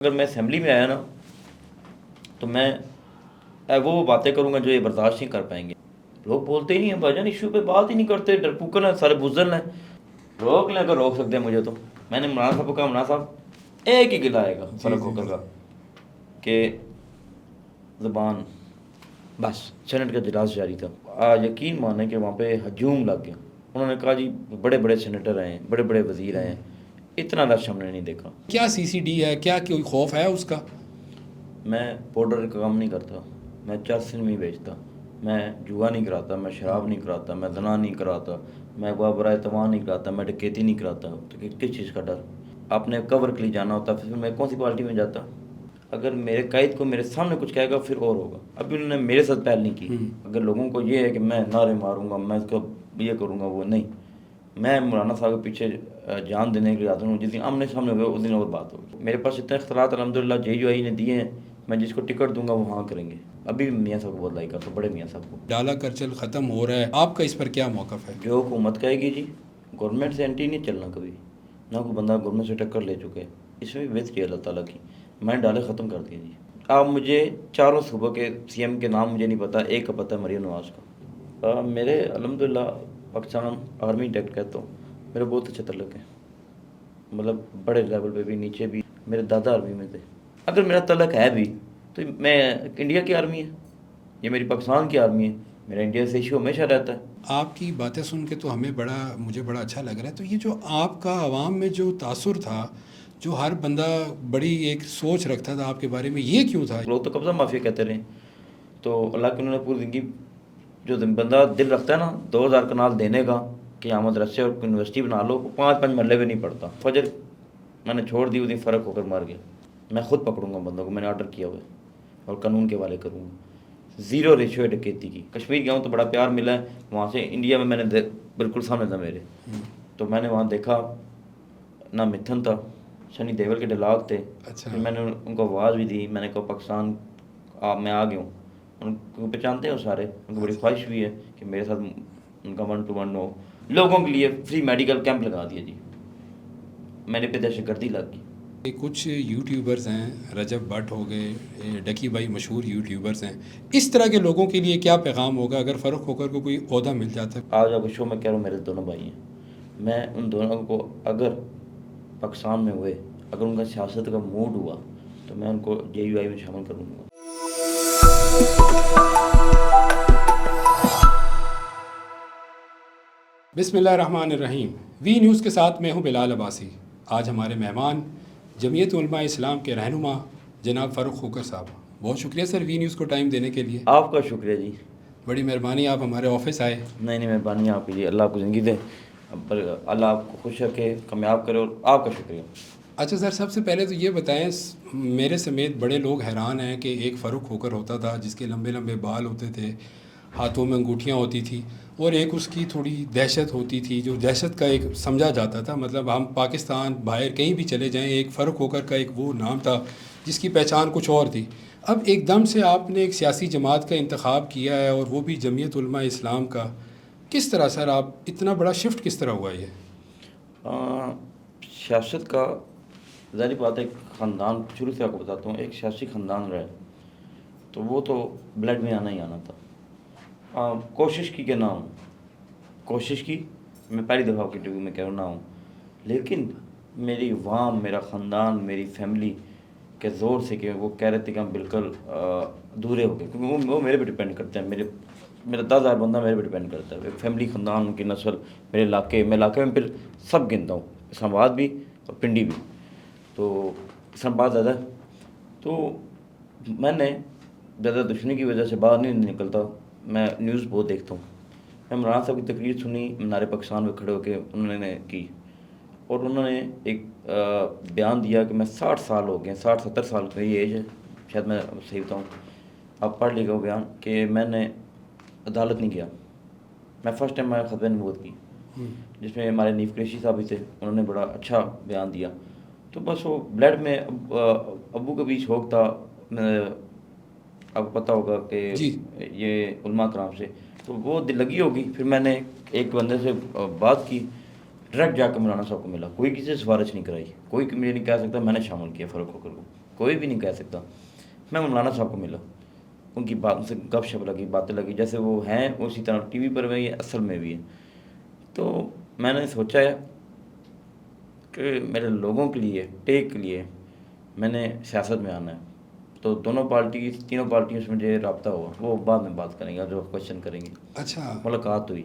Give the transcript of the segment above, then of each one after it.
اگر میں اسمبلی میں آیا نا تو میں وہ باتیں کروں گا جو یہ برداشت نہیں کر پائیں گے. لوگ بولتے ہی نہیں ہیں بھائی جان، ایشو پہ بات ہی نہیں کرتے، ڈرپوکن ہیں سارے، بزدل ہیں. روک لیں اگر روک سکتے ہیں مجھے تو. میں نے عمران صاحب کو کہا عمران صاحب ایک ہی گلا آئے گا فرق ہو کر کا کہ زبان، بس. سینٹ کا اجلاس جاری تھا، یقین مانیں کہ وہاں پہ ہجوم لگ گیا. انہوں نے کہا جی بڑے بڑے سینیٹر آئے ہیں، بڑے بڑے وزیر آئے ہیں، اتنا رش ہم نے نہیں دیکھا. کیا سی سی ڈی ہے؟ کیا کوئی خوف ہے اس کا؟ میں پاؤڈر کا کام نہیں کرتا، میں چرس نہیں بیچتا، میں جوا نہیں کراتا، میں شراب نہیں کراتا، میں زنا نہیں کراتا، میں برائے تمام نہیں کراتا، میں ڈکیتی نہیں کراتا. تو کس چیز کا ڈر؟ آپ نے کور کے لیے جانا ہوتا پھر میں کون سی پارٹی میں جاتا؟ اگر میرے قائد کو میرے سامنے کچھ کہے گا پھر اور ہوگا. ابھی انہوں نے میرے ساتھ پہل نہیں کی. اگر لوگوں کو یہ ہے کہ میں نعرے ماروں گا، میں اس کو یہ کروں گا، وہ نہیں. میں مولانا صاحب کے پیچھے جان دینے کے لیے آتا ہوں. جس دن آمنے سامنے ہوئے اس دن اور بات ہوگی. میرے پاس اتنے اختلاط الحمدللہ جے یو آئی نے دیے ہیں، میں جس کو ٹکٹ دوں گا وہ ہاں کریں گے. ابھی بھی میاں صاحب کو بہت لائک کرتا ہوں، بڑے میاں صاحب کو. ڈالا کرچل ختم ہو رہا ہے، آپ کا اس پر کیا موقف ہے؟ جو حکومت کہے گی جی، گورنمنٹ سے اینٹی نہیں چلنا کبھی. نہ کوئی بندہ گورنمنٹ سے ٹکر لے چکے، اس میں بھی وزٹ اللہ تعالیٰ کی. میں ڈالے ختم کر دیا جی. آپ مجھے چاروں صوبوں کے سی ایم کے نام مجھے نہیں پتہ، ایک کا پتہ ہے مریم نواز کا. میرے الحمدللہ پاکستان آرمی ڈائریکٹ کہتا ہوں، میرے بہت اچھے تعلق ہیں، مطلب بڑے لیول پہ بھی نیچے بھی. میرے دادا آرمی میں تھے. اگر میرا تعلق ہے بھی تو میں انڈیا کی آرمی ہے، یہ میری پاکستان کی آرمی ہے. میرا انڈیا سے ایشو ہمیشہ رہتا ہے. آپ کی باتیں سن کے تو مجھے بڑا اچھا لگ رہا ہے. تو یہ جو آپ کا عوام میں جو تاثر تھا، جو ہر بندہ بڑی ایک سوچ رکھتا تھا آپ کے بارے میں، یہ کیوں تھا؟ لوگ تو قبضہ مافیا کہتے رہے، تو اللہ کے انہوں نے پوری زندگی جو بندہ دل رکھتا ہے نا 2000 کنال دینے کا کہ ہم مدرسے اور یونیورسٹی بنا لو، 5 مرلے بھی نہیں پڑتا. فجر میں نے چھوڑ دی، اس دن فرق ہو کر مار گیا. میں خود پکڑوں گا بندوں کو، میں نے آرڈر کیا ہوا ہے اور قانون کے حوالے کروں گا. زیرو ریشو ہے ڈکیتی کی. کشمیر گیا ہوں تو بڑا پیار ملا ہے وہاں سے. انڈیا میں نے بالکل سامنے تھا میرے، تو میں نے وہاں دیکھا نہ متھن تھا، سنی دیول کے ڈائلاگ تھے. اچھا، پھر میں نے ان کو آواز بھی دی، میں نے کہا پاکستان میں آ گیا ہوں. ان کو پہچانتے ہیں وہ سارے، ان کو بڑی خواہش بھی ہے کہ میرے ساتھ ان کا 1 to 1 ہو. لوگوں کے لیے فری میڈیکل کیمپ لگا دیا جی. میرے پہ دہشت گردی لگ گئی. کچھ یوٹیوبرز ہیں، رجب بٹ ہو گئے، ڈکی بھائی مشہور یوٹیوبرز ہیں، اس طرح کے لوگوں کے لیے کیا پیغام ہوگا اگر فرق ہو کر کو کوئی عہدہ مل جاتا ہے؟ آج آپ شو میں کہہ رہا ہوں، میرے دونوں بھائی ہیں. میں ان دونوں کو اگر پاکستان میں ہوئے، اگر ان کا سیاست کا موڈ ہوا تو میں ان کو جے یو آئی میں شامل کروں گا. بسم اللہ الرحمن الرحیم. وی نیوز کے ساتھ میں ہوں بلال عباسی. آج ہمارے مہمان جمعیت علماء اسلام کے رہنما جناب فاروق خوکر صاحب. بہت شکریہ سر وی نیوز کو ٹائم دینے کے لیے. آپ کا شکریہ جی. بڑی مہربانی، آپ ہمارے آفس آئے. نہیں مہربانی آپ کی جی. اللہ آپ کو زندگی دے، اللہ آپ کو خوش رکھے، کامیاب کرے، اور آپ کا شکریہ. اچھا سر، سب سے پہلے تو یہ بتائیں، میرے سمیت بڑے لوگ حیران ہیں کہ ایک فاروق خوکر ہوتا تھا جس کے لمبے لمبے بال ہوتے تھے، ہاتھوں میں انگوٹھیاں ہوتی تھی، اور ایک اس کی تھوڑی دہشت ہوتی تھی جو دہشت کا ایک سمجھا جاتا تھا. مطلب ہم پاکستان باہر کہیں بھی چلے جائیں، ایک فاروق خوکر کا ایک وہ نام تھا جس کی پہچان کچھ اور تھی. اب ایک دم سے آپ نے ایک سیاسی جماعت کا انتخاب کیا ہے، اور وہ بھی جمعیت علماء اسلام کا. کس طرح سر آپ اتنا بڑا شفٹ کس طرح ہوا یہ؟ سیاست کا ظاہری بات ہے، خاندان شروع سے آپ کو بتاتا ہوں، ایک سیاسی خاندان رہا تو وہ تو بلڈ میں آنا ہی آنا تھا. کوشش کی کہ نہ ہوں، کوشش کی. میں پہلی دفعہ آپ کی انٹرویو میں کہہ رہا ہوں نہ ہوں، لیکن میری عوام، میرا خاندان، میری فیملی کے زور سے کہ وہ کہہ رہے تھے کہ ہم بالکل ادھورے ہو گئے، کیونکہ وہ میرے پہ ڈپینڈ کرتے ہیں. میرا 10,000 بندہ میرے پہ ڈپینڈ کرتا ہے. فیملی، خاندان، ان کی نسل، میرے علاقے، میں علاقے میں پھر سب گنتا ہوں، اسلام آباد بھی اور پنڈی بھی. تو اسلام آباد زیادہ ہے، تو میں نے زیادہ دشمنی کی وجہ سے باہر نہیں نکلتا. میں نیوز بہت دیکھتا ہوں. میں عمران صاحب کی تقریر سنی مینار پاکستان میں کھڑے ہو کے انہوں نے کی، اور انہوں نے ایک بیان دیا کہ میں 60 سال ہو گئے، 60-70 سال کی ایج ہے شاید، میں صحیح بتاؤں، آپ پڑھ لے گا وہ بیان، کہ میں نے عدالت نہیں کیا. میں فرسٹ ٹائم میں خطبہ نبوت کی، جس میں ہمارے نیف قریشی صاحب بھی تھے، انہوں نے بڑا اچھا بیان دیا. تو بس وہ بلڈ میں ابو کا بھی شوق تھا. آپ کو پتہ ہوگا کہ جی، یہ علماء کرام سے تو وہ دل لگی ہوگی. پھر میں نے ایک بندے سے بات کی، ڈائریکٹ جا کے مولانا صاحب کو ملا، کوئی کسی سے سفارش نہیں کرائی، کوئی مجھے نہیں کہہ سکتا میں نے شامل کیا فاروق خوکر کو. کوئی بھی نہیں کہہ سکتا. میں مولانا صاحب کو ملا, ان کی بات سے گپ شپ لگی, باتیں لگی, جیسے وہ ہیں اسی طرح ٹی وی پر بھی ہیں, اصل میں بھی ہیں. تو میں نے سوچا ہے کہ میرے لوگوں کے لیے, ٹیک کے لیے میں نے سیاست میں آنا ہے. تو تینوں پارٹیوں سے مجھے رابطہ ہوا, وہ بعد میں بات کریں گے جو کوشچن کریں گے. اچھا ملاقات ہوئی,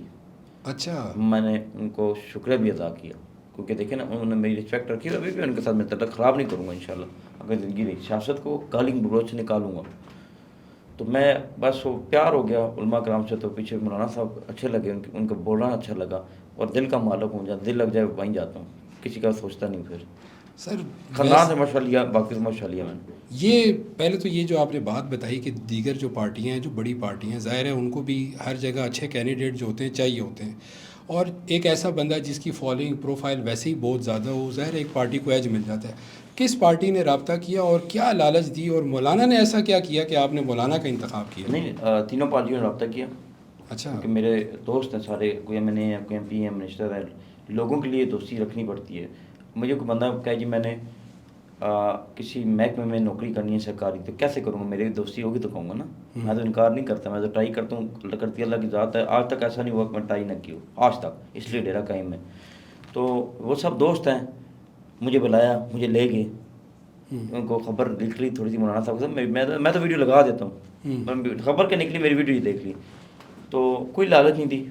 اچھا. میں نے ان کو شکریہ بھی ادا کیا, کیونکہ دیکھیں نا انہوں نے میری رسپیکٹ رکھی, ابھی بھی ان کے ساتھ میں تعلق خراب نہیں کروں گا انشاءاللہ. اگر زندگی رہی سیاست کو گالی گلوچ سے نکالوں گا. تو میں بس وہ پیار ہو گیا علماء کرام سے. تو پیچھے مولانا صاحب اچھے لگے, ان کو بولنا اچھا لگا, اور دل کا مالک ہوں, جہاں دل لگ جائے وہیں جاتا ہوں, کسی کا سوچتا نہیں. پھر سر خاندان سے مشورہ لیا, باقی سے مشورہ لیا میں نے. یہ پہلے تو یہ جو آپ نے بات بتائی کہ دیگر جو پارٹیاں ہیں, جو بڑی پارٹیاں ہیں, ظاہر ہے ان کو بھی ہر جگہ اچھے کینڈیڈیٹ جو ہوتے ہیں چاہیے ہوتے ہیں, اور ایک ایسا بندہ جس کی فالوئنگ پروفائل ویسے ہی بہت زیادہ ہو, ظاہر ہے ایک پارٹی کو ایج مل جاتا ہے. کس پارٹی نے رابطہ کیا اور کیا لالچ دی, اور مولانا نے ایسا کیا کیا کہ آپ نے مولانا کا انتخاب کیا؟ نہیں, تینوں پارٹیوں نے رابطہ کیا. اچھا. کیونکہ میرے دوست ہیں سارے, کوئی ایم این اے ہے, کوئی ایم پی ہے, منسٹر ہے. لوگوں کے لیے دوستی رکھنی پڑتی ہے. مجھے کوئی بندہ کہے جی میں نے کسی محکمے میں نوکری کرنی ہے سرکاری, تو کیسے کروں گا؟ میری دوستی ہوگی تو کہوں گا نا. میں تو انکار نہیں کرتا, میں تو ٹرائی کرتا ہوں, کرتی اللہ کی ذات ہے. آج تک ایسا نہیں ہوا کہ میں ٹرائی نہ کی ہو, آج تک, اس لیے ڈیرا قائم ہے. تو وہ سب دوست ہیں, مجھے بلایا, مجھے لے گئے. ان کو خبر نکلی تھوڑی سی مولانا صاحب سے, میں تو ویڈیو لگا دیتا ہوں, خبر کے نکلی میری ویڈیو ہی دیکھ لی. تو کوئی لالچ نہیں دی,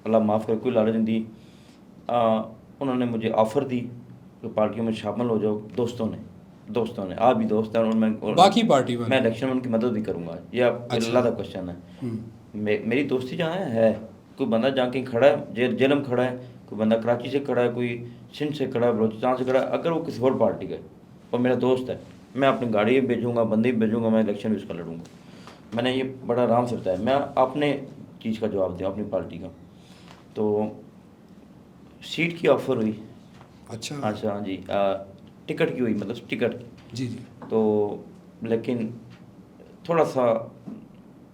اللہ معاف کرے, کوئی لالچ نہیں دی. انہوں نے مجھے آفر دی کہ پارٹیوں میں شامل ہو جاؤ. دوستوں نے آپ بھی دوست ہیں, باقی پارٹی میں الیکشن میں ان کی مدد بھی کروں گا. یہ آپ اللہ کا کوشچن ہے. میری دوستی جہاں ہے, کوئی بندہ جہاں کہیں کھڑا ہے, جیلم کھڑا ہے, کوئی بندہ کراچی سے کھڑا ہے, کوئی سندھ سے کھڑا ہے, بلوچستان سے کھڑا ہے, اگر وہ کسی اور پارٹی کا ہے اور میرا دوست ہے, میں اپنی گاڑی بھی بھیجوں گا, بندے بھی بھیجوں گا, میں الیکشن بھی اس کا لڑوں گا. میں نے یہ بڑا آرام سے بتایا. میں اپنے چیز کا جواب دیا, اپنی پارٹی کا. تو سیٹ کی آفر ہوئی. اچھا جی, ٹکٹ کی ہوئی, مطلب ٹکٹ جی جی. تو لیکن تھوڑا سا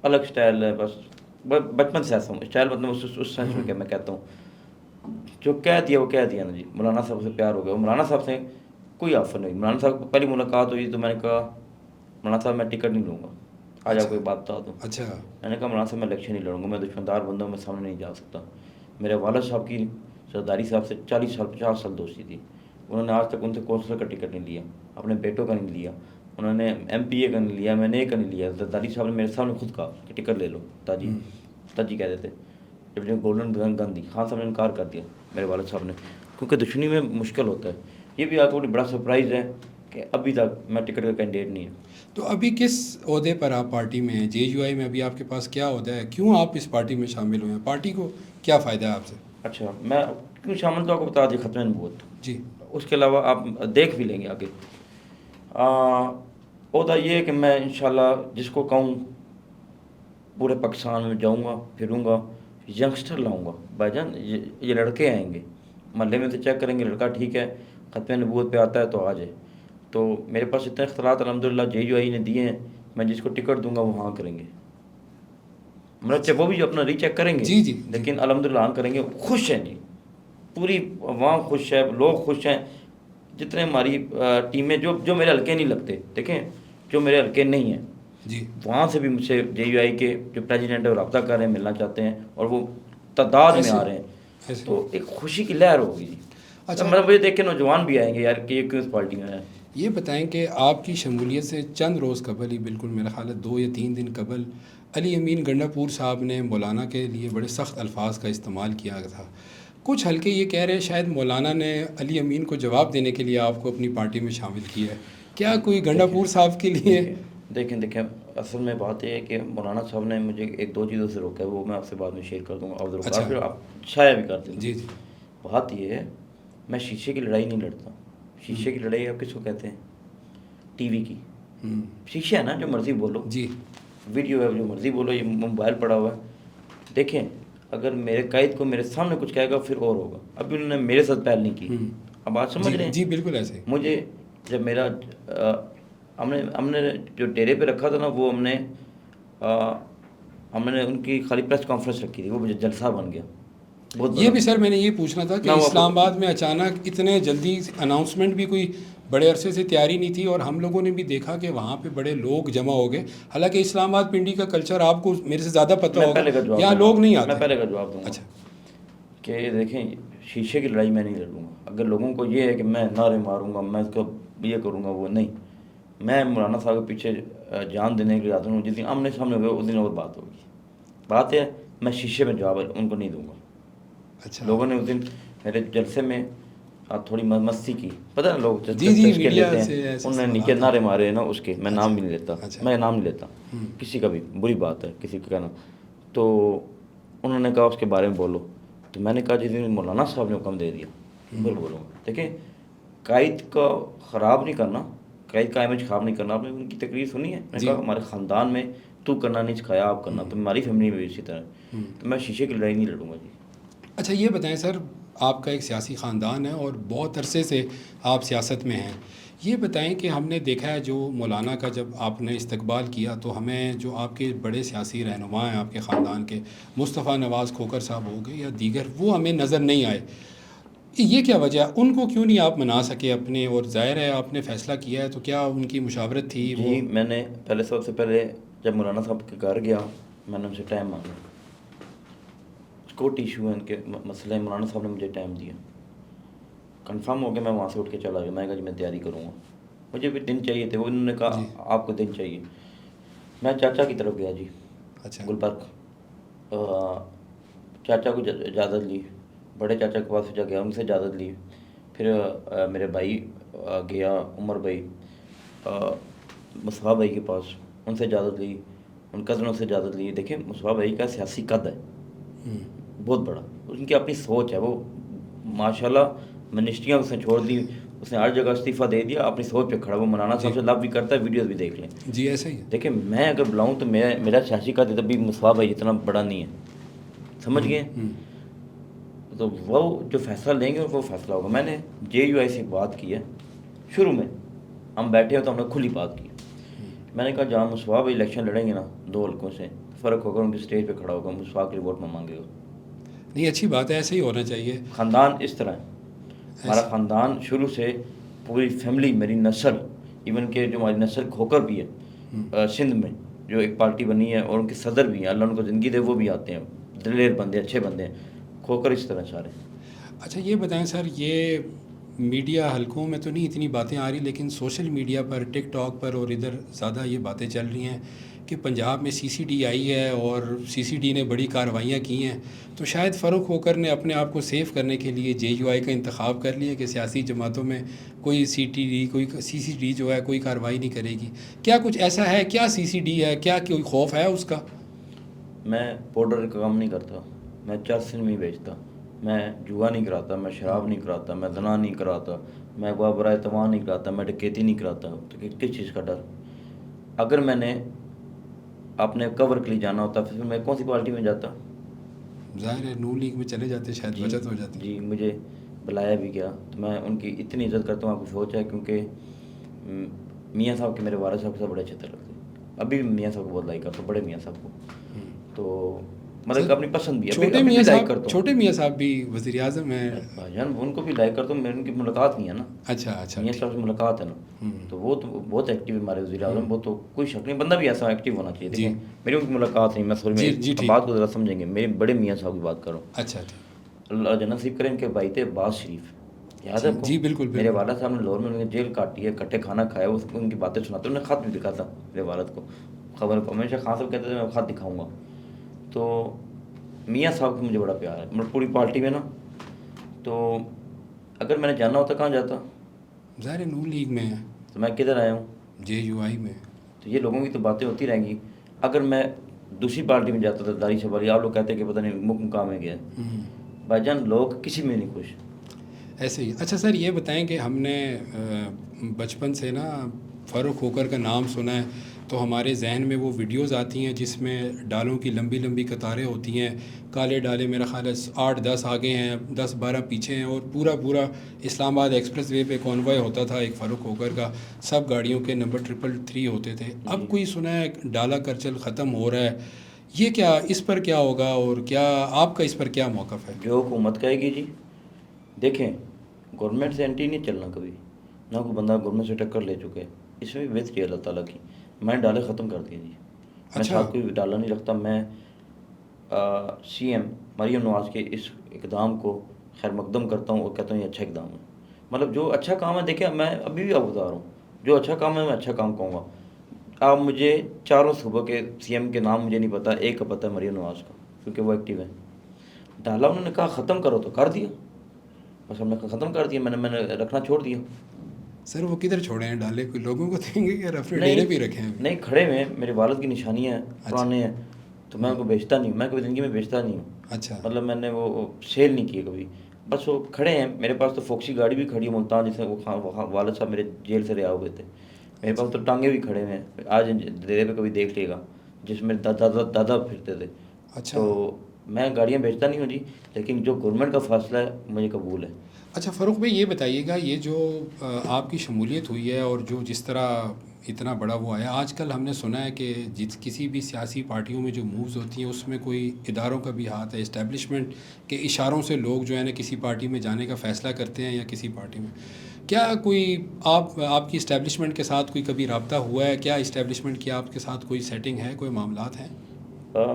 الگ سٹائل ہے, بس بچپن سے ایسا ہوں اسٹائل, مطلب اس سینس میں کہ میں کہتا ہوں جو کہہ دیا وہ کہہ دیا نا جی. مولانا صاحب سے پیار ہو گیا. مولانا صاحب سے کوئی آفر نہیں. مولانا صاحب کو پہلی ملاقات ہوئی تو میں نے کہا مولانا صاحب میں ٹکٹ نہیں لوں گا, آ جا کوئی بات بتا دوں. اچھا. میں نے کہا مولانا صاحب میں الیکشن نہیں لڑوں گا, میں دشمندار بندوں میں سامنے نہیں جا سکتا. میرے والد صاحب کی سرداری صاحب سے 50 سال دوستی تھی. انہوں نے آج تک ان سے کونسلر کا ٹکٹ نہیں لیا, اپنے بیٹوں کا نہیں لیا, انہوں نے ایم پی اے کا نہیں لیا, میں نے کا نہیں لیا. زرداری صاحب نے میرے سامنے خود کہا کہ ٹکٹ لے لو. تاجی کہہ دیتے, جب جو گولڈن گن دی, خان صاحب نے انکار کر دیا میرے والد صاحب نے, کیونکہ دشمنی میں مشکل ہوتا ہے. یہ بھی آپ کو بڑا سرپرائز ہے کہ ابھی تک میں ٹکٹ کا کینڈیڈیٹ نہیں ہے. تو ابھی کس عہدے پر آپ پارٹی میں ہیں؟ جے یو آئی میں ابھی آپ کے پاس کیا عہدہ ہے؟ کیوں آپ اس پارٹی میں شامل ہوئے ہیں؟ پارٹی کو کیا فائدہ ہے آپ سے؟ اچھا, میں کیوں شامل, تو آپ کو بتا دیا ختم نبوت. جی. اس کے علاوہ آپ دیکھ بھی لیں گے آگے. عہدہ یہ ہے کہ میں انشاءاللہ جس کو کہوں پورے پاکستان میں جاؤں گا, پھروں گا, ینگسٹر لاؤں گا. بھائی جان یہ لڑکے آئیں گے محلے میں, تو چیک کریں گے لڑکا ٹھیک ہے, ختم نبوت پہ آتا ہے تو آ جائے. تو میرے پاس اتنے اختیارات الحمدللہ جے یو آئی نے دیے ہیں, میں جس کو ٹکٹ دوں گا وہ ہاں کریں گے. مرچے وہ بھی اپنا ری چیک کریں گے. جی جی. لیکن الحمدللہ ہاں کریں گے. خوش ہیں جی, پوری عوام خوش ہے, لوگ خوش ہیں. جتنے ہماری ٹیمیں جو میرے ہلکے نہیں لگتے, دیکھیں جو میرے ہلکے نہیں ہیں جی, وہاں سے بھی مجھ سے جے یو آئی کے جو پریزیڈنٹ ہے وہ رابطہ کر رہے ہیں, ملنا چاہتے ہیں, اور وہ تعداد میں آ رہے ہیں. تو ایک خوشی کی لہر ہوگی جی. اچھا, مطلب مجھے دیکھ کے نوجوان بھی آئیں گے یار کہ یہ کیوں اس پارٹی میں ہے. یہ بتائیں کہ آپ کی شمولیت سے چند روز قبل ہی, بالکل میرا خیال ہے 2 یا 3 دن قبل, علی امین گنڈا پور صاحب نے مولانا کے لیے بڑے سخت الفاظ کا استعمال کیا تھا. کچھ ہلکے یہ کہہ رہے ہیں شاید مولانا نے علی امین کو جواب دینے کے لیے آپ کو اپنی پارٹی میں شامل کیا ہے. کیا کوئی گنڈا پور صاحب کے لیے؟ دیکھیں اصل میں بات یہ ہے کہ مولانا صاحب نے مجھے 1-2 چیزوں سے روکا ہے, وہ میں آپ سے بعد میں شیئر کر دوں گا. اچھا, پھر آپ شائع بھی کر دیں. جی جی. بات یہ ہے, میں شیشے کی لڑائی نہیں لڑتا. شیشے کی لڑائی آپ کس کو کہتے ہیں؟ ٹی وی کی. شیشہ ہے نا, جو مرضی بولو, جی, ویڈیو ہے جو مرضی بولو, یہ موبائل پڑا ہوا ہے. دیکھیں اگر میرے قائد کو میرے سامنے کچھ کہے گا پھر اور ہوگا. ابھی انہوں نے میرے ساتھ پہل نہیں کی. اب بات سمجھ رہے ہیں؟ جی بالکل ایسے. مجھے جب میرا ہم نے جو ڈیرے پہ رکھا تھا نا, وہ ہم نے ان کی خالی پریس کانفرنس رکھی تھی, وہ مجھے جلسہ بن گیا. یہ بھی سر میں نے یہ پوچھنا تھا کہ اسلام آباد میں اچانک اتنے جلدی اناؤنسمنٹ بھی کوئی بڑے عرصے سے تیاری نہیں تھی، اور ہم لوگوں نے بھی دیکھا کہ وہاں پہ بڑے لوگ جمع ہو گئے. حالانکہ اسلام آباد پنڈی کا کلچر آپ کو میرے سے زیادہ پتہ میں ہوگا، پہلے کا جواب یہاں دوں گا. لوگ نہیں میں آتے. پہلے کا جواب دوں گا اچھا. کہ دیکھیں شیشے کی لڑائی میں نہیں لڑوں گا. اگر لوگوں کو یہ ہے کہ میں نعرے ماروں گا، میں اس کو یہ کروں گا، وہ نہیں. میں مولانا صاحب کے پیچھے جان دینے کے لیے آتا ہوں. جس دن آمنے سامنے ہوئے اس دن اور بات ہوگی. بات ہے میں شیشے میں جواب ان کو نہیں دوں گا. اچھا. لوگوں نے اس دن میرے جلسے میں تھوڑی مستی کی، پتہ نا لوگ جی چسکے میڈیا لیتے سے ہیں، ایسے انہوں نے سوالات نیچے ہیں. نعرے مارے ہیں نا اس کے. میں اچھا. نام بھی نہیں لیتا، اچھا. میں نام نہیں لیتا کسی کا بھی، بری بات ہے کسی کا کہنا. تو انہوں نے کہا اس کے بارے میں بولو. تو میں نے کہا جس دن مولانا صاحب نے حکم دے دیا پھر بولوں گا. دیکھیں قائد کو خراب نہیں کرنا، قائد کا امیج خراب نہیں کرنا. آپ نے ان کی تقریر سنی ہے؟ میں نے کہا ہمارے خاندان میں تو کرنا نہیں سکھایا، آپ کرنا. تو ہماری فیملی میں بھی اسی طرح. تو میں شیشے کی لڑائی نہیں لڑوں گا جی. اچھا یہ بتائیں سر، آپ کا ایک سیاسی خاندان ہے اور بہت عرصے سے آپ سیاست میں ہیں. یہ بتائیں کہ ہم نے دیکھا ہے جو مولانا کا جب آپ نے استقبال کیا تو ہمیں جو آپ کے بڑے سیاسی رہنما ہیں آپ کے خاندان کے، مصطفیٰ نواز کھوکھر صاحب ہو گئے یا دیگر، وہ ہمیں نظر نہیں آئے. یہ کیا وجہ، ان کو کیوں نہیں آپ منا سکے اپنے؟ اور ظاہر ہے آپ نے فیصلہ کیا ہے تو کیا ان کی مشاورت تھی وہ؟ جی میں نے پہلے سب سے پہلے جب مولانا صاحب کے گھر گیا میں نے ان سے ٹائم مانگا. کوٹ ایشو ہے ان کے مسئلے، مولانا صاحب نے مجھے ٹائم دیا. کنفرم ہو گیا، میں وہاں سے اٹھ کے چلا گیا. میں کہا جی میں تیاری کروں گا، مجھے بھی دن چاہیے تھے. وہ انہوں نے کہا آپ کو دن چاہیے. میں چاچا کی طرف گیا جی. اچھا. گلبرگ چاچا کو اجازت لی، بڑے چاچا کے پاس جا گیا، ان سے اجازت لی. پھر میرے بھائی گیا، عمر بھائی، مصطفیٰ بھائی کے پاس، ان سے اجازت لی، ان کزنوں سے اجازت لی. دیکھیں مصطفیٰ بھائی کا سیاسی قد ہے بہت بڑا، ان کی اپنی سوچ ہے. وہ ماشاءاللہ منسٹریاں اس نے چھوڑ دی، اس نے ہر جگہ استعفیٰ دے دیا، اپنی سوچ پہ کھڑا. وہ مولانا صاحب سے لب بھی کرتا ہے، ویڈیوز بھی دیکھ لیں. جی ایسا ہی ہے. دیکھیں میں اگر بلاؤں تو میرا سیاسی قد تب بھی مصطفیٰ بھائی اتنا بڑا نہیں ہے، سمجھ گئے. تو وہ جو فیصلہ لیں گے وہ فیصلہ ہوگا. میں نے جے یو آئی سے بات کی ہے شروع میں، ہم بیٹھے ہیں تو ہم نے کھلی بات کی. میں نے کہا جہاں مصطفیٰ بھائی الیکشن لڑیں گے نا 2 حلقوں سے، فرق ہوگا، ان کی اسٹیج پہ کھڑا ہوگا، مصطفیٰ کے لیے ووٹ میں مانگے گا. نہیں اچھی بات ہے، ایسے ہی ہونا چاہیے. خاندان اس طرح ہے ہمارا خاندان شروع سے، پوری فیملی، میری نسل، ایون کہ جو ہماری نسل کھوکر بھی ہے سندھ میں جو ایک پارٹی بنی ہے، اور ان کے صدر بھی ہیں، اللہ ان کو زندگی دے، وہ بھی آتے ہیں، دلیر بندے، اچھے بندے ہیں. کھوکر اس طرح سارے. اچھا یہ بتائیں سر، یہ میڈیا حلقوں میں تو نہیں اتنی باتیں آ رہی، لیکن سوشل میڈیا پر، ٹک ٹاک پر اور ادھر زیادہ یہ باتیں چل رہی ہیں کہ پنجاب میں سی سی ڈی آئی ہے اور سی سی ڈی نے بڑی کارروائیاں کی ہیں. تو شاید فاروق کھوکھر نے اپنے آپ کو سیف کرنے کے لیے جے یو آئی کا انتخاب کر لیا کہ سیاسی جماعتوں میں کوئی کوئی سی سی ڈی جو ہے کوئی کارروائی نہیں کرے گی. کیا کچھ ایسا ہے؟ کیا سی سی ڈی ہے؟ کیا کوئی خوف ہے اس کا؟ میں پاؤڈر کا کام نہیں کرتا، میں چرس نہیں بیچتا، میں جوا نہیں کراتا، میں شراب نہیں کراتا، میں زنا نہیں کراتا، میں اغوا برائے تواں نہیں کراتا، میں ڈکیتی نہیں کراتا. تو کس چیز کا ڈر؟ اگر میں نے اپنے کور کے لیے جانا ہوتا پھر میں کون سی پارٹی میں جاتا؟ ظاہر ہے نون لیگ میں چلے جاتے، شاید بچت ہو جاتی. جی مجھے بلایا بھی گیا. تو میں ان کی اتنی عزت کرتا ہوں، آپ کو سوچ ہے، کیونکہ میاں صاحب کے، میرے والد صاحب کے ساتھ بڑے اچھے تعلق تھے. ابھی بھی میاں صاحب کو بہت لائک کرتا ہوں، بڑے میاں صاحب کو. تو مطلب اپنی پسند بھی ابھی بھی لائک کرتا ہوں. چھوٹے میاں صاحب بھی وزیر اعظم ہیں بھائی جان، ان کو بھی لائک کرتا ہوں. میں ان کی ملاقات نہیں ہے نا. اچھا میاں صاحب سے ملاقات ہے نا، تو وہ تو بہت ایکٹیو ہے ہمارے وزیر اعظم. وہ تو کوئی شک نہیں، بندہ بھی ایسا ایکٹیو ہونا چاہیے. دیکھیں میری ان کی ملاقات نہیں، میں سوری میں بات کو ذرا سمجھیں گے. میرے بڑے میاں صاحب کی بات کروں. اچھا اللہ جنت نصیب کریں. ان کے بھائی تھے عباس شریف، یاد ہے آپ کو؟ جی بالکل. میرے والد صاحب نے لاہور میں انہیں جیل کاٹی ہے، کٹے کھانا کھایا، اس کو ان کی باتیں سناتے. انہوں نے خط بھی لکھا تھا میرے والد کو، خبر کو ہمیشہ خان صاحب کہتے تھے میں خط دکھاؤں گا. تو میاں صاحب کو مجھے بڑا پیار ہے، مطلب پوری پارٹی میں نا. تو اگر میں نے جانا ہوتا کہاں جاتا؟ ظاہر نون لیگ میں ہے تو میں کدھر آیا ہوں؟ جے یو آئی میں. تو یہ لوگوں کی تو باتیں ہوتی رہیں گی. اگر میں دوسری پارٹی میں جاتا تھا، داڑھی شباری، آپ لوگ کہتے ہیں کہ پتہ نہیں مقام میں گیا. بھائی جان لوگ کسی میں نہیں خوش. ایسے ہی. اچھا سر یہ بتائیں کہ ہم نے بچپن سے نا فاروق کھوکھر کا نام سنا ہے، تو ہمارے ذہن میں وہ ویڈیوز آتی ہیں جس میں ڈالوں کی لمبی لمبی قطاریں ہوتی ہیں، کالے ڈالے میرا خیال ہے 8-10 آگے ہیں، 10-12 پیچھے ہیں، اور پورا اسلام آباد ایکسپریس وے پہ کانوائے ہوتا تھا ایک فاروق کھوکھر کا. سب گاڑیوں کے نمبر 333 ہوتے تھے. اب کوئی سنا ہے ڈالا کرچل ختم ہو رہا ہے، یہ کیا، اس پر کیا ہوگا اور کیا آپ کا اس پر کیا موقف ہے؟ جو حکومت کہے گی جی. دیکھیں گورنمنٹ سے اینٹی نہیں چلنا کبھی. نہ کوئی بندہ گورنمنٹ سے ٹکر لے چکے. اس میں بھی بہتری ہے اللہ تعالیٰ کی. میں ڈالے ختم کر دیے جی. میں اچھا. ساتھ کوئی ڈالا نہیں رکھتا. میں سی ایم مریم نواز کے اس اقدام کو خیر مقدم کرتا ہوں اور کہتا ہوں یہ اچھا اقدام ہے. مطلب جو اچھا کام ہے, دیکھیں میں ابھی بھی آپ بتا رہا ہوں, جو اچھا کام ہے میں اچھا کام کہوں گا. آپ مجھے چاروں صوبہ کے سی ایم کے نام مجھے نہیں پتہ, ایک کا پتہ ہے مریم نواز کا, کیونکہ وہ ایکٹیو ہے. ڈالا انہوں نے کہا ختم کرو تو کر دیا, بس ہم نے ختم کر دیا. میں نے رکھنا چھوڑ دیا. سر وہ کدھر چھوڑے ہیں ڈالے, کوئی لوگوں کو دیں گے یا اپنے ڈیرے نہیں پہ رکھے ہیں؟ نہیں, کھڑے ہوئے ہیں, میرے والد کی نشانیاں ہیں, اچھا. پرانے ہیں, تو میں ان کو بیچتا نہیں ہوں. میں کبھی زندگی میں بیچتا نہیں ہوں. اچھا. مطلب میں نے وہ سیل نہیں کیے کبھی, بس وہ کھڑے ہیں میرے پاس. تو فوکسی گاڑی بھی کھڑی ہے ملتان, جس سے وہ والد صاحب میرے جیل سے رہا ہوئے تھے. میرے پاس تو ٹانگے بھی کھڑے ہوئے ہیں, آج ڈیرے پہ کبھی دیکھ لے گا, جس میں دادا پھرتے تھے. اچھا. تو میں گاڑیاں بیچتا نہیں ہوں جی, لیکن جو گورنمنٹ کا فیصلہ ہے مجھے قبول ہے. اچھا فاروق بھائی, یہ بتائیے گا, یہ جو آپ کی شمولیت ہوئی ہے اور جو جس طرح اتنا بڑا وہ آیا, آج کل ہم نے سنا ہے کہ کسی بھی سیاسی پارٹیوں میں جو مووز ہوتی ہیں اس میں کوئی اداروں کا بھی ہاتھ ہے, اسٹیبلشمنٹ کے اشاروں سے لوگ جو ہے نا کسی پارٹی میں جانے کا فیصلہ کرتے ہیں یا کسی پارٹی میں. کیا کوئی آپ کی اسٹیبلشمنٹ کے ساتھ کوئی کبھی رابطہ ہوا ہے؟ کیا اسٹیبلشمنٹ کی آپ کے ساتھ کوئی سیٹنگ ہے, کوئی معاملات ہیں؟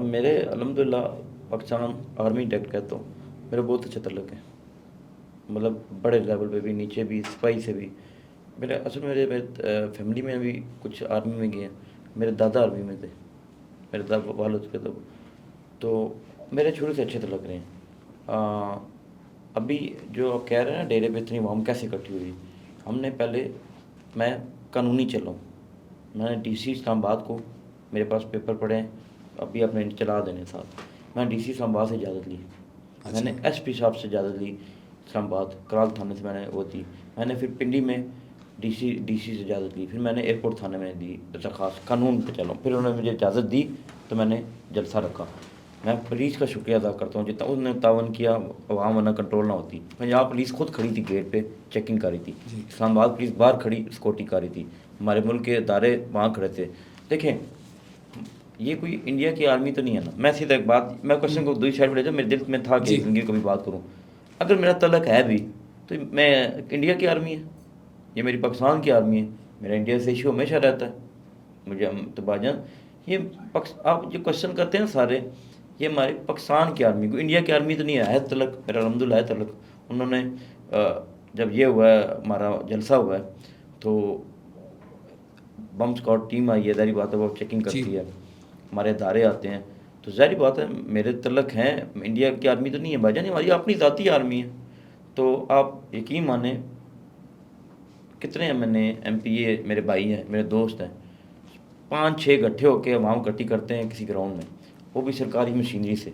میرے الحمدللہ پاکستان آرمی ڈائریکٹ کہتا ہوں, میرے بہت اچھے تعلق ہیں. مطلب بڑے لیول پہ بھی, نیچے بھی, سپاہی سے بھی. میرے اصل میرے فیملی میں بھی کچھ آرمی میں گئے ہیں. میرے دادا آرمی میں تھے, میرے دادا والد کے. تو میرے شروع سے اچھے تعلق رہے ہیں. ابھی جو آپ کہہ رہے ہیں نا ڈیرے پہ اتنی عوام کیسے اکٹھی ہوئی, ہم نے پہلے, میں قانونی چلا ہوں. میں نے ڈی سی اسلام آباد کو, میرے پاس پیپر پڑے ہیں, ابھی اپنے چلا دینے ساتھ. میں نے ڈی سی اسلام آباد سے اجازت لی. میں نے ایس پی صاحب سے اجازت لی اسلام آباد, کرال تھانے سے میں نے وہ دی. میں نے پھر پنڈی میں ڈی سی سے اجازت لی. پھر میں نے ایئرپورٹ تھانے میں دی درخواست, قانون پہ چلا ہوں. پھر انہوں نے مجھے اجازت دی تو میں نے جلسہ رکھا. میں پولیس کا شکریہ ادا کرتا ہوں, جتنا انہوں نے تعاون کیا, عوام ورنہ کنٹرول نہ ہوتی. پنجاب پولیس خود کھڑی تھی گیٹ پہ, چیکنگ کر رہی تھی. اسلام آباد پولیس باہر کھڑی سکورٹی کر رہی تھی. ہمارے ملک کے ادارے وہاں کھڑے تھے. دیکھیں یہ کوئی انڈیا کی آرمی تو نہیں ہے نا. میں سیدھا ایک بات, میں کوشچن کو دوسری سائڈ پہ لے جاؤں, میرے دل میں تھا کہ زندگی کبھی بات کروں. اگر میرا تعلق ہے بھی تو میں انڈیا کی آرمی ہے, یہ میری پاکستان کی آرمی ہے. میرا انڈیا سے ایشو ہمیشہ رہتا ہے. مجھے تو باجان یہ آپ جو کوشچن کرتے ہیں سارے, یہ ہماری پاکستان کی آرمی کو, انڈیا کی آرمی تو نہیں ہے تعلق. میرا الحمدللہ ہے تعلق. انہوں نے جب یہ ہوا ہے, ہمارا جلسہ ہوا ہے, تو بم اسکواڈ ٹیم آئی ہے, ظاہری بات ہے وہ چیکنگ کرتی ہے, ہمارے ادارے آتے ہیں, تو ظاہری بات ہے میرے تعلق ہیں. انڈیا کی آرمی تو نہیں ہے بھائی جان, ہماری اپنی ذاتی آرمی ہے. تو آپ یقین مانیں, کتنے M N A M P A میرے بھائی ہیں, میرے دوست ہیں, 5-6 گٹھے ہو کے عوام اکٹھی کرتے ہیں کسی گراؤنڈ میں, وہ بھی سرکاری مشینری سے,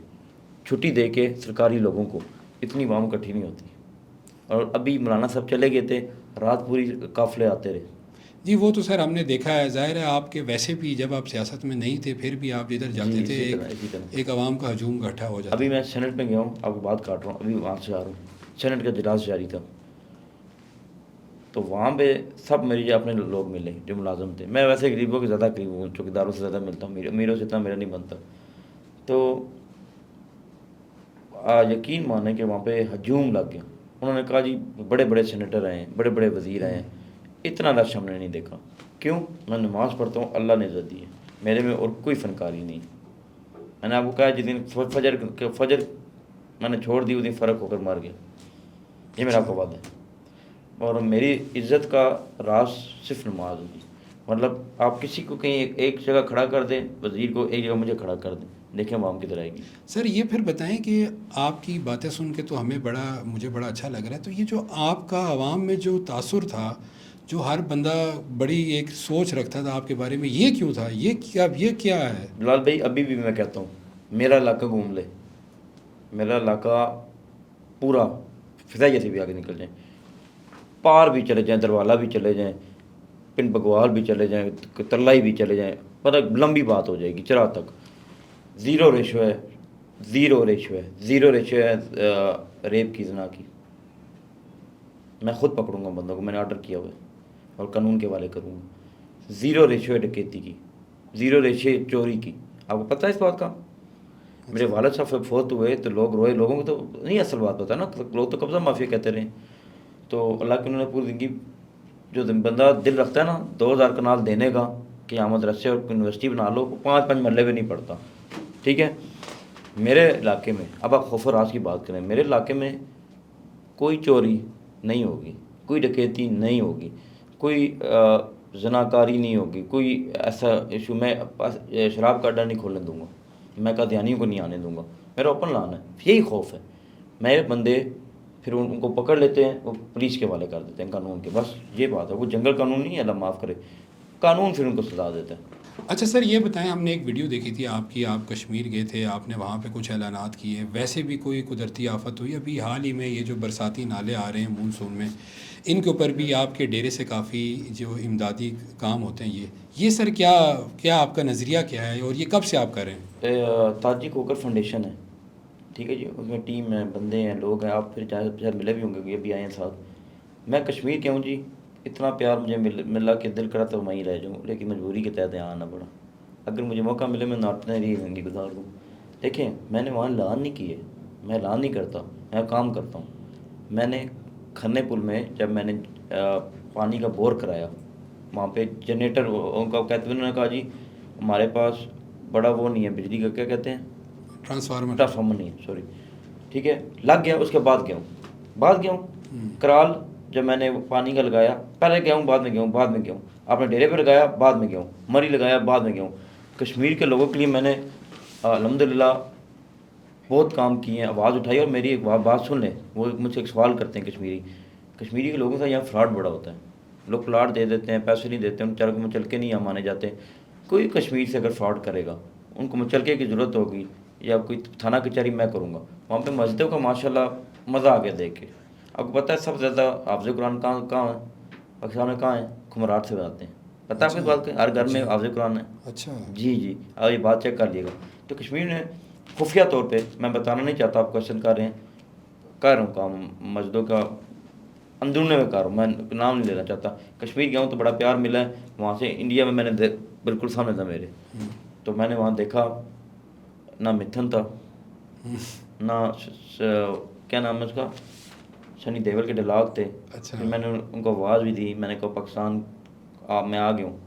چھٹی دے کے سرکاری لوگوں کو. اتنی عوام اکٹھی نہیں ہوتی. اور ابھی مولانا صاحب چلے گئے تھے, رات پوری قافلے آتے رہے. جی وہ تو سر ہم نے دیکھا ہے. ظاہر ہے آپ کے ویسے بھی جب آپ سیاست میں نہیں تھے پھر بھی آپ جدھر جاتے تھے اسی طرح ایک عوام کا ہجوم اکٹھا ہو جاتا. ابھی میں سینٹ میں گیا ہوں, آپ کو بات کاٹ رہا ہوں, ابھی وہاں سے آ رہا ہوں. سینٹ کا اجلاس جاری تھا, تو وہاں پہ سب میرے اپنے لوگ ملے جو ملازم تھے. میں ویسے غریبوں کے زیادہ قریب ہوں, چوکیداروں سے زیادہ ملتا ہوں, امیروں سے اتنا میرا نہیں بنتا. تو یقین مانیں کہ وہاں پہ ہجوم لگ گیا. انہوں نے کہا جی بڑے بڑے سینیٹر آئے ہیں, بڑے بڑے وزیر آئے ہیں, اتنا رش ہم نے نہیں دیکھا. کیوں؟ میں نماز پڑھتا ہوں, اللہ نے عزت دی ہے, میرے میں اور کوئی فنکاری نہیں. میں نے آپ کو کہا جس دن فجر میں نے چھوڑ دی, اس دن فرق ہو کر مار گیا. یہ میرا آپ کو وعدہ ہے. اور میری عزت کا راز صرف نماز ہوگی. مطلب آپ کسی کو کہیں ایک جگہ کھڑا کر دیں, وزیر کو ایک جگہ مجھے کھڑا کر دیں, دیکھیں عوام کدھر آئے گی. سر یہ پھر بتائیں کہ آپ کی باتیں سن کے تو مجھے بڑا اچھا لگ رہا ہے. تو یہ جو آپ کا عوام میں جو تاثر تھا, جو ہر بندہ بڑی ایک سوچ رکھتا تھا آپ کے بارے میں, یہ کیوں تھا؟ یہ کیا ہے؟ جلال بھائی ابھی بھی میں کہتا ہوں, میرا علاقہ گھوم لے, میرا علاقہ پورا فضائیہ سے بھی آگے نکل جائیں, پار بھی چلے جائیں, دروالہ بھی چلے جائیں, پن بگوال بھی چلے جائیں, ترلائی بھی چلے جائیں, مطلب لمبی بات ہو جائے گی, چرا تک زیرو ریشو ہے. زیرو ریشو ہے ریپ کی, زنا کی. میں خود پکڑوں گا بندوں کو, میں نے آرڈر کیا ہوا ہے, اور قانون کے حوالے کروں گا. زیرو ریشو ہے ڈکیتی کی, زیرو ریشو ہے چوری کی. آپ کو پتہ ہے اس بات کا؟ میرے والد صاحب فوت ہوئے تو لوگ روئے, لوگوں کو تو نہیں اصل بات پتہ نا, لوگ تو قبضہ مافیا کہتے رہے. تو اللہ کے انہوں نے پوری زندگی جو بندہ دل رکھتا ہے نا 2000 کنال دینے کا کہ یہاں مدرسے اور یونیورسٹی بنا لو، وہ 5 محلے بھی نہیں پڑتا. ٹھیک ہے. میرے علاقے میں اب آپ خوف و راز کی بات کریں، میرے علاقے میں کوئی چوری نہیں ہوگی، کوئی ڈکیتی نہیں ہوگی، کوئی زناکاری نہیں ہوگی، کوئی ایسا ایشو. میں شراب کا اڈا نہیں کھولنے دوں گا، میں قادیانیوں کو نہیں آنے دوں گا. میرا اوپن لان ہے. یہی خوف ہے. میرے بندے پھر ان کو پکڑ لیتے ہیں، وہ پولیس کے حوالے کر دیتے ہیں قانون کے. بس یہ بات ہے. وہ جنگل قانون نہیں ہے، اللہ معاف کرے، قانون پھر ان کو سزا دیتا ہے. اچھا سر یہ بتائیں، ہم نے ایک ویڈیو دیکھی تھی آپ کی، آپ کشمیر گئے تھے، آپ نے وہاں پہ کچھ اعلانات کیے. ویسے بھی کوئی قدرتی آفت ہوئی ابھی حال ہی میں، یہ جو برساتی نالے آ رہے ہیں مونسون میں، ان کے اوپر بھی آپ کے ڈیرے سے کافی جو امدادی کام ہوتے ہیں یہ سر کیا آپ کا نظریہ کیا ہے اور یہ کب سے آپ کر رہے ہیں؟ تاجی کوکر فاؤنڈیشن ہے. ٹھیک ہے جی. اس میں ٹیم ہے، بندے ہیں، لوگ ہیں. آپ پھر چاہے ملے بھی ہوں گے، یہ بھی آئے ہیں ساتھ. میں کشمیر کے ہوں جی. اتنا پیار مجھے ملا کہ دل کرا تو میں ہی رہ جاؤں، لیکن مجبوری کے تحت یہاں آنا پڑا. اگر مجھے موقع ملے میں نارتھ زندگی گزار دوں. دیکھیں میں نے وہاں اعلان نہیں کیے، میں اعلان نہیں کرتا، میں کام کرتا ہوں. میں نے کھنے پل میں جب میں نے پانی کا بور کرایا، وہاں پہ جنریٹر ان کا کہتے ہیں، انہوں نے کہا جی ہمارے پاس بڑا وہ نہیں ہے بجلی کا، کیا کہتے ہیں، ٹرانسفارمر نہیں ہے، سوری. ٹھیک ہے. لگ گیا. اس کے بعد گیا ہوں کرال. جب میں نے پانی کا لگایا، پہلے گیا ہوں، بعد میں گیا ہوں. آپ نے ڈیرے پہ لگایا، بعد میں گیا ہوں. مری لگایا، بعد میں گیا ہوں. کشمیر کے لوگوں کے لیے میں نے الحمدللہ بہت کام کیے ہیں. آواز اٹھائی. اور میری ایک بات سن لیں، وہ مجھ سے ایک سوال کرتے ہیں کشمیری کے لوگوں سے یہاں فراڈ بڑا ہوتا ہے. لوگ پلاٹ دے دیتے ہیں، پیسے نہیں دیتے، ان چاروں کو مچل کے نہیں یہاں مانے جاتے. کوئی کشمیر سے اگر فراڈ کرے گا، ان کو مچلکے کی ضرورت ہوگی یا کوئی تھانہ کچہری میں کروں گا. وہاں پہ مسجدوں کا ماشاءاللہ مزہ آ گیا دیکھ کے. آپ کو پتہ ہے سب سے زیادہ حافظ قرآن کہاں ہیں پاکستان میں؟ کہاں ہیں؟ کھمراٹ سے بناتے ہیں. پتہ ہے آپ کو اس بات کا؟ ہر گھر میں حافظ قرآن ہے. اچھا جی آپ یہ بات چیک کر لیے گا. تو کشمیر میں خفیہ طور پہ، میں بتانا نہیں چاہتا، آپ کوشچن کر رہا ہوں کام مسجدوں کا اندرونوں میں کر رہا ہوں، میں نام نہیں لینا چاہتا. کشمیر گیا ہوں تو بڑا پیار ملا ہے وہاں سے. انڈیا میں نے بالکل سامنے تھا میرے، تو میں نے وہاں دیکھا نہ متھن تھا، نہ کیا نام ہے اس کا، سنی دیول کے ڈائلاگ تھے. پھر میں نے ان کو آواز بھی دی. میں نے کہا پاکستان میں آ گیا ہوں.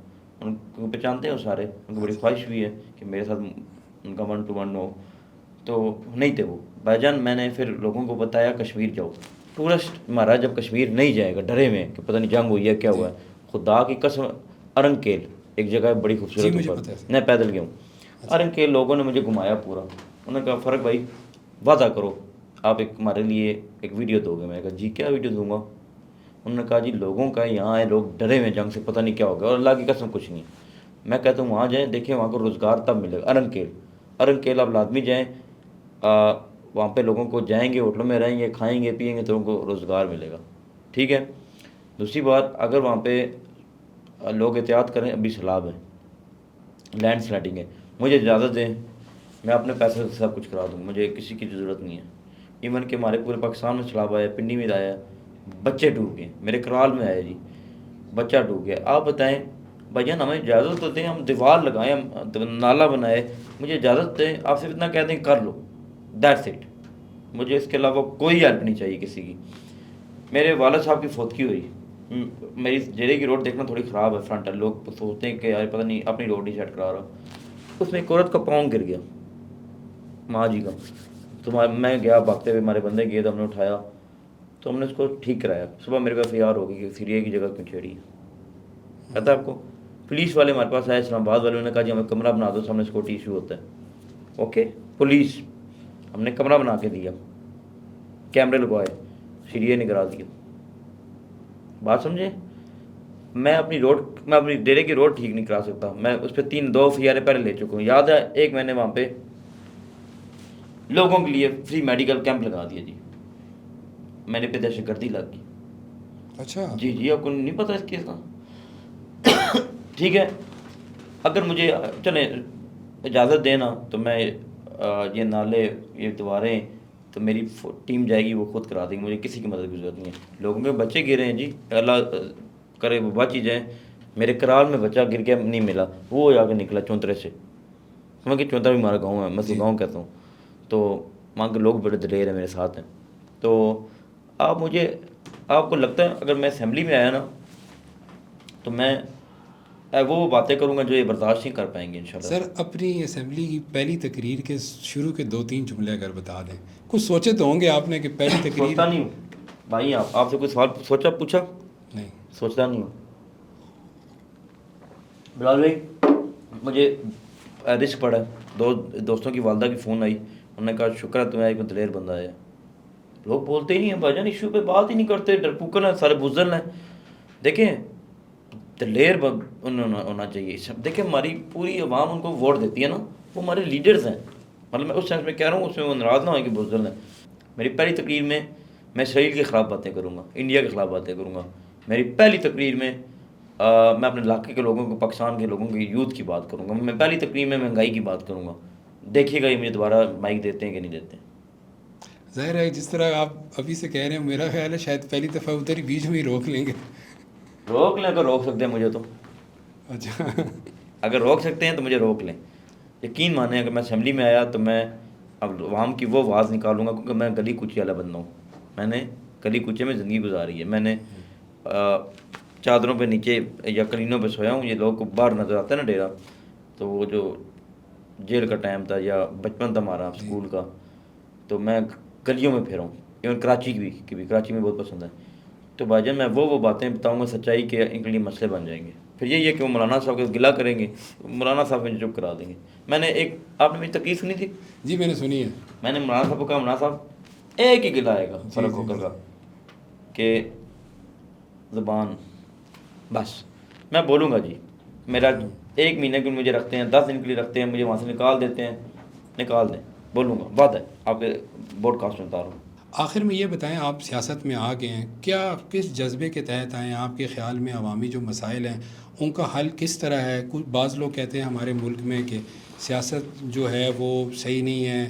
ان کو پہچانتے ہیں وہ سارے. ان کو بڑی خواہش بھی ہے کہ میرے ساتھ ان کا 1 to 1 ہو. تو نہیں تھے وہ بھائی جان. میں نے پھر لوگوں کو بتایا کشمیر جاؤ. ٹورسٹ ہمارا جب کشمیر نہیں جائے گا ڈرے میں کہ پتہ نہیں جنگ ہوئی ہے کیا ہوا ہے، خدا کی قسم. ارنگ کیل ایک جگہ ہے بڑی خوبصورت اوپر، میں پیدل گیا ہوں. ارنگ کیل لوگوں نے مجھے گھمایا پورا. انہوں نے کہا فرق بھائی وعدہ کرو آپ ایک ہمارے لیے ایک ویڈیو دو گے. میں نے کہا جی کیا ویڈیو دوں گا. انہوں نے کہا جی لوگوں کا یہاں ہے، لوگ ڈرے ہوئے جنگ سے، پتہ نہیں کیا ہوگا، اور اللہ کی قسم کچھ نہیں. میں کہتا ہوں وہاں جائیں دیکھیں، وہاں کو روزگار تب ملے گا. ارنگ کیل آپ لازمی جائیں. وہاں پہ لوگوں کو جائیں گے، ہوٹلوں میں رہیں گے، کھائیں گے پیئیں گے تو ان کو روزگار ملے گا. ٹھیک ہے. دوسری بات، اگر وہاں پہ لوگ احتیاط کریں، ابھی سیلاب ہے، لینڈ سلائڈنگ ہے، مجھے اجازت دیں میں اپنے پیسے سے سب کچھ کرا دوں. مجھے کسی کی ضرورت نہیں ہے. ایون کہ ہمارے پورے پاکستان میں سیلاب آیا، پنڈی میں آیا، بچے ڈوب گئے. میرے کرال میں آیا جی، بچہ ڈوب گیا. آپ بتائیں بھائی جان ہمیں اجازت تو دیں، ہم دیوار لگائیں، ہم نالہ بنائے، مجھے اجازت دیں. آپ صرف اتنا کہہ دیں کر لو، دیٹس اٹ. مجھے اس کے علاوہ کوئی ہیلپ نہیں چاہیے کسی کی. میرے والد صاحب کی فوتگی ہوئی. میری ڈیرے کی روڈ دیکھنا تھوڑی خراب ہے فرنٹ. لوگ سوچتے ہیں کہ یار پتہ نہیں اپنی روڈ نہیں سیٹ کرا رہا. اس میں ایک عورت کا پاؤں گر گیا، ماں جی کا. تو میں گیا بھاگتے ہوئے، ہمارے بندے گئے تو ہم نے اٹھایا، تو ہم نے اس کو ٹھیک کرایا. صبح میرے پاس FIR ہو گئی کہ سیریا کی جگہ کیوں چھیڑی ہے. پتہ ہے آپ کو پولیس والے ہمارے پاس آئے، اسلام آباد والوں نے کہا جی ہمیں کمرہ بنا دو، سامنے سیکورٹی ایشو ہوتا ہے. اوکے پولیس، ہم نے کمرہ بنا کے دیا، کیمرے لگوائے، سیریا نے کرا دیا. بات سمجھیں. میں اپنی ڈیرے کی روڈ ٹھیک نہیں کرا سکتا. میں اس پہ 2 FIR پہلے لے چکا ہوں. یاد ہے ایک میں نے وہاں پہ لوگوں کے لیے فری میڈیکل کیمپ لگا دیا جی. میرے پہ دہشت گردی لگ گئی. اچھا جی آپ کو نہیں پتہ اس کیس کا. ٹھیک ہے. اگر مجھے چلیں اجازت دینا تو میں یہ نالے یہ دیواریں تو میری ٹیم جائے گی، وہ خود کرا دیں گی. مجھے کسی کی مدد کی ضرورت نہیں ہے. لوگوں کے بچے گرے ہیں جی، اللہ کرے وہ بچ ہی جائیں. میرے کرال میں بچہ گر گیا، نہیں ملا، وہ جا کے نکلا چونترے سے. سمجھ کہ چونترا بھی ہمارا گاؤں ہے، میں تو گاؤں کہتا ہوں. تو وہاں کے لوگ بڑے دلیر ہیں، میرے ساتھ ہیں. تو آپ کو لگتا ہے اگر میں اسمبلی میں آیا نا تو میں وہ باتیں کروں گا جو یہ برداشت نہیں کر پائیں گے انشاءاللہ. سر اپنی اسمبلی کی پہلی تقریر کے شروع کے 2-3 جملے اگر بتا دیں. کچھ سوچے تو ہوں گے آپ نے کہ پہلی تقریر. سوچتا نہیں ہوں بھائی. آپ سے کوئی سوال سوچا پوچھا؟ نہیں. سوچتا نہیں ہوں. بلال بھائی مجھے رسک پڑا. دوستوں کی والدہ کی فون آئی, انہوں نے کہا شکر ہے تمہیں ایک دلیر بندہ ہے. لوگ بولتے ہی نہیں ہیں بھائی جان, ایشو پہ بات ہی نہیں کرتے, ڈرپوکن ہیں سارے, بزدل ہیں. دیکھیں دلیر ہونا چاہیے. دیکھیں ہماری پوری عوام ان کو ووٹ دیتی ہے نا, وہ ہمارے لیڈرز ہیں. مطلب میں اس سینس میں کہہ رہا ہوں, اس میں وہ ناراض نہ ہوئے کہ بزدل ہیں. میری پہلی تقریر میں اسرائیل کے خلاف باتیں کروں گا, انڈیا کے خلاف باتیں کروں گا. میری پہلی تقریر میں میں اپنے علاقے کے لوگوں کو, پاکستان کے لوگوں کے یوتھ کی بات کروں گا. میں پہلی تقریر میں مہنگائی کی بات کروں گا. دیکھیے گا یہ مجھے دوبارہ مائک دیتے ہیں کہ نہیں دیتے. ظاہر ہے جس طرح آپ ابھی سے کہہ رہے ہیں, میرا خیال ہے شاید پہلی دفعہ ادھر ہی بیچ میں ہی روک لیں گے. روک لیں, اگر روک سکتے ہیں مجھے تو. اچھا. اگر روک سکتے ہیں تو مجھے روک لیں. یقین مانیں اگر میں اسمبلی میں آیا تو میں اب عوام کی وہ آواز نکالوں گا, کیونکہ میں گلی کوچے والا بندہ ہوں. میں نے گلی کوچے میں زندگی گزاری ہے. میں نے چادروں پہ نیچے یا کلینوں پہ سویا ہوں. یہ لوگ کو باہر نظر آتا ہے نا ڈیرا, تو وہ جو جیل کا ٹائم تھا یا بچپن تھا ہمارا اسکول کا, تو میں گلیوں میں پھرا ہوں. ایون کراچی کی بھی کراچی میں بہت پسند ہے. تو بھائی جان میں وہ باتیں بتاؤں گا سچائی کے, ان کے لیے مسئلے بن جائیں گے. پھر یہی ہے کہ وہ مولانا صاحب کو گلا کریں گے, مولانا صاحب مجھے چپ کرا دیں گے. میں نے آپ نے میری تقریر سنی تھی؟ جی میں نے سنی ہے. میں نے مولانا صاحب کو کہا مولانا صاحب ایک ہی گلا آئے گا فرق ہو کر کا کہ زبان, بس میں بولوں گا جی. میرا 1 مہینے کے مجھے رکھتے ہیں, 10 دن کے لیے رکھتے ہیں, مجھے وہاں سے نکال دیتے ہیں, نکال دیں, بولوں گا. بات ہے آپ کے بوڈ کاسٹ میں بتا رہا ہوں. آخر میں یہ بتائیں, آپ سیاست میں آ گئے ہیں, کیا کس جذبے کے تحت آئے ہیں؟ آپ کے خیال میں عوامی جو مسائل ہیں ان کا حل کس طرح ہے؟ کچھ بعض لوگ کہتے ہیں ہمارے ملک میں کہ سیاست جو ہے وہ صحیح نہیں ہے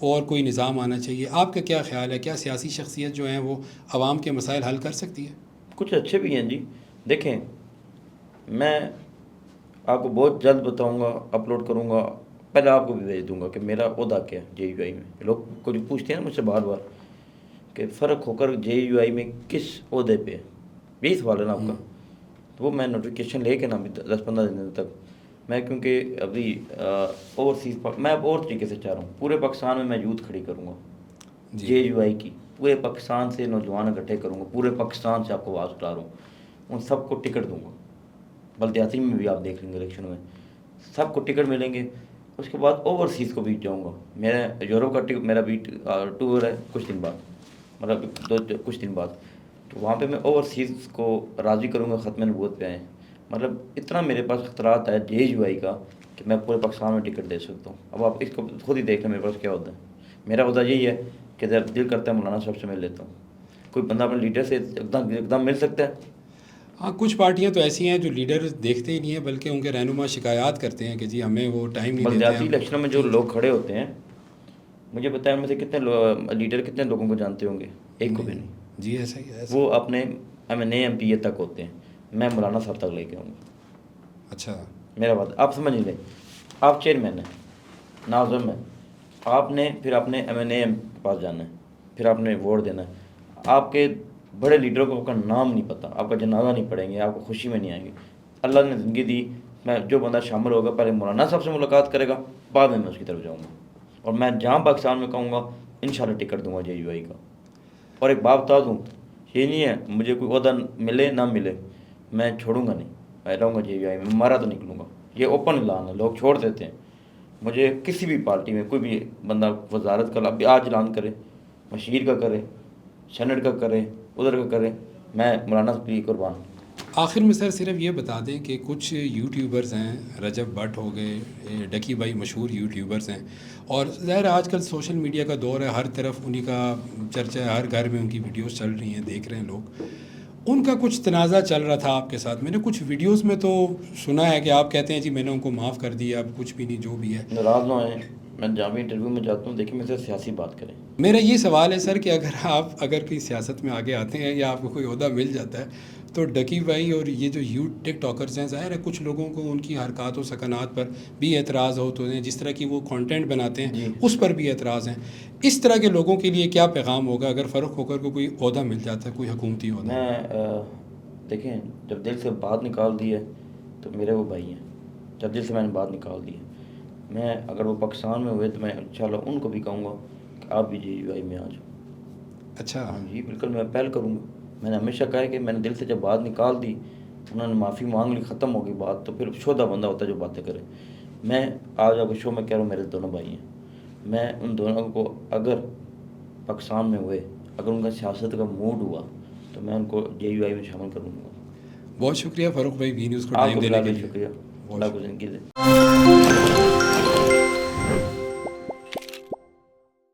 اور کوئی نظام آنا چاہیے. آپ کا کیا خیال ہے, کیا سیاسی شخصیت جو ہیں وہ عوام کے مسائل حل کر سکتی ہے؟ کچھ اچھے بھی ہیں جی. دیکھیں میں آپ کو بہت جلد بتاؤں گا, اپلوڈ کروں گا, پہلے آپ کو بھی بھیج دوں گا کہ میرا عہدہ کیا ہے JUI میں. لوگ کچھ پوچھتے ہیں نا مجھ سے بار بار کہ فرق ہو کر JUI میں کس عہدے پہ, یہی سوال ہے نا آپ کا. تو وہ میں نوٹیفیکیشن لے کے نا 10-15 دن تک میں, کیونکہ ابھی اوورسیز میں اب اور طریقے سے چاہ رہا ہوں. پورے پاکستان میں یوتھ کھڑی کروں گا JUI کی. پورے پاکستان سے نوجوان اکٹھے کروں گا, پورے پاکستان سے آپ کو آواز اٹھا رہا ہوں. ان سب کو ٹکٹ دوں گا. بلدیاتی میں بھی آپ دیکھ لیں گے الیکشن میں سب کو ٹکٹ ملیں گے. اس کے بعد اوورسیز کو بھی جاؤں گا. میرا یورپ کا میرا بھی ٹور ہے کچھ دن بعد, مطلب کچھ دن بعد. تو وہاں پہ میں اوورسیز کو راضی کروں گا ختم نبوت پہ آئیں. مطلب اتنا میرے پاس اختیارات ہے JUI کا کہ میں پورے پاکستان میں ٹکٹ دے سکتا ہوں. اب آپ اس کو خود ہی دیکھ لیں میرے پاس کیا ہوتا ہے. میرا عہدہ یہی ہے کہ دل کرتا ہے مولانا صاحب سے مل لیتا ہوں. کوئی بندہ اپنے لیڈر سے ایک دم مل سکتا ہے. ہاں کچھ پارٹیاں تو ایسی ہیں جو لیڈر دیکھتے ہی نہیں ہیں, بلکہ ان کے رہنما شکایات کرتے ہیں کہ جی ہمیں وہ ٹائم نہیں دیتے ہیں. بلدیاتی الیکشنوں میں جو لوگ کھڑے ہوتے ہیں, مجھے بتائیں ان میں سے کتنے لیڈر کتنے لوگوں کو جانتے ہوں گے؟ ایک کو بھی نہیں. جی ایسا ہی ہے. وہ اپنے MNA MPA تک ہوتے ہیں. میں مولانا صاحب تک لے کے آؤں گا. اچھا میرا بات آپ سمجھ لیں. آپ چیئرمین ہیں, ناظم ہیں, آپ نے پھر اپنے MNA کے پاس جانا ہے, پھر آپ نے ووٹ دینا ہے. آپ کے بڑے لیڈروں کو آپ کا نام نہیں پتہ, آپ کا جنازہ نہیں پڑھیں گے, آپ کو خوشی میں نہیں آئیں گے. اللہ نے زندگی دی, میں جو بندہ شامل ہوگا پہلے مولانا صاحب سے ملاقات کرے گا, بعد میں اس کی طرف جاؤں گا. اور میں جہاں پاکستان میں کہوں گا انشاءاللہ ٹکٹ دوں گا JUI کا. اور ایک بات بتا دوں, یہ نہیں ہے مجھے کوئی عہدہ ملے نہ ملے میں چھوڑوں گا نہیں, میں رہوں گا JUI میں, مارا تو نکلوں گا. یہ اوپن اعلان ہے, لوگ چھوڑ دیتے ہیں. مجھے کسی بھی پارٹی میں کوئی بھی بندہ وزارت کا ابھی آج اعلان کرے, مشیر کا کرے, سینٹ کا کرے, ادھر کا کرے, میں مولانا صاحب کی قربان. آخر میں سر صرف یہ بتا دیں کہ کچھ یوٹیوبرز ہیں, رجب بٹ ہو گئے, ڈکی بھائی مشہور یوٹیوبرز ہیں, اور ظاہر آج کل سوشل میڈیا کا دور ہے, ہر طرف انہی کا چرچا ہے, ہر گھر میں ان کی ویڈیوز چل رہی ہیں, دیکھ رہے ہیں لوگ. ان کا کچھ تنازع چل رہا تھا آپ کے ساتھ, میں نے کچھ ویڈیوز میں تو سنا ہے کہ آپ کہتے ہیں جی میں نے ان کو معاف کر دیا, اب کچھ بھی نہیں, جو بھی ہے. ناراض نہ ہوئیں, میں جہاں بھی انٹرویو میں جاتا ہوں دیکھیں میرے سے سیاسی بات کریں. میرا یہ سوال ہے سر کہ اگر کوئی سیاست میں آگے آتے ہیں یا آپ کو کوئی عہدہ مل جاتا ہے, تو ڈکی بھائی اور یہ جو ٹک ٹاکرز ہیں, ظاہر ہے کچھ لوگوں کو ان کی حرکات و سکنات پر بھی اعتراض ہوتے ہیں, جس طرح کی وہ کانٹینٹ بناتے ہیں اس پر بھی اعتراض ہیں. اس طرح کے لوگوں کے لیے کیا پیغام ہوگا اگر فرق ہو کر کو کوئی عہدہ مل جاتا ہے, کوئی حکومتی عہدہ؟ میں دیکھیں جب دل سے بات نکال دی ہے تو میرے وہ بھائی ہیں، جب دل سے میں نے بات نکال دی ہے، میں اگر وہ پاکستان میں ہوئے تو میں انشاءاللہ ان کو بھی کہوں گا کہ آپ بھی JUI میں آ جاؤ۔ اچھا ہاں جی بالکل، میں پہل کروں گا۔ میں نے ہمیشہ کہا ہے کہ میں نے دل سے جب بات نکال دی، انہوں نے معافی مانگ لی، ختم ہو گئی بات، تو پھر شودہ بندہ ہوتا ہے جو باتیں کرے۔ میں آج آپ کو شو میں کہہ رہا ہوں میرے دونوں بھائی ہیں، میں ان دونوں کو اگر پاکستان میں ہوئے، اگر ان کا سیاست کا موڈ ہوا تو میں ان کو JUI میں شامل کروں گا۔ بہت شکریہ فاروق بھائی، وی نیوز کو آپ ٹائم کو دینے بلا کے کے لیے۔ شکریہ، بہت اللہ کو شکریہ۔ زندگی دے۔